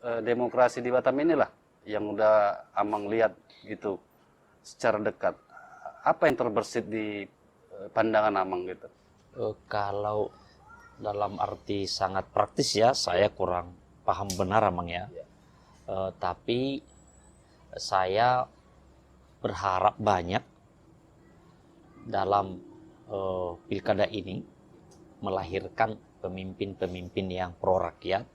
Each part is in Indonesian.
demokrasi di Batam inilah yang udah Amang lihat gitu secara dekat. Apa yang terbersit di pandangan Amang gitu? Kalau dalam arti sangat praktis ya, saya kurang paham benar Amang ya. Tapi saya berharap banyak dalam pilkada ini melahirkan pemimpin-pemimpin yang pro rakyat,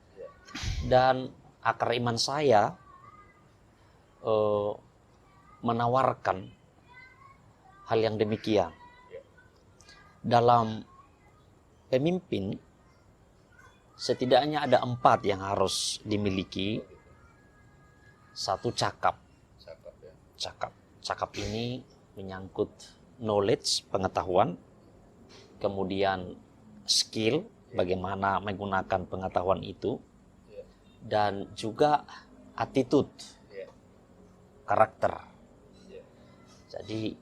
dan akar iman saya menawarkan hal yang demikian. Dalam pemimpin setidaknya ada 4 yang harus dimiliki. Satu, cakap. Cakap ini menyangkut knowledge, pengetahuan, kemudian skill, bagaimana menggunakan pengetahuan itu, dan juga attitude, karakter. Jadi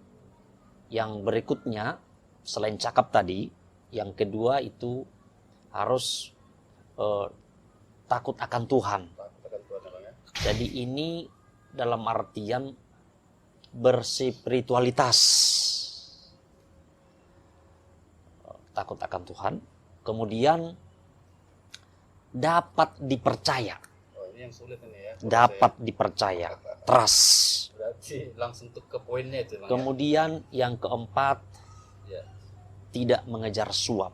yang berikutnya selain cakap tadi, yang kedua itu harus takut akan Tuhan. Jadi ini dalam artian berspiritualitas, takut akan Tuhan, kemudian dapat dipercaya. Ini yang sulit ini ya. Dapat dipercaya, trust. Berarti langsung ke poinnya itu. Kemudian yang keempat, tidak mengejar suap.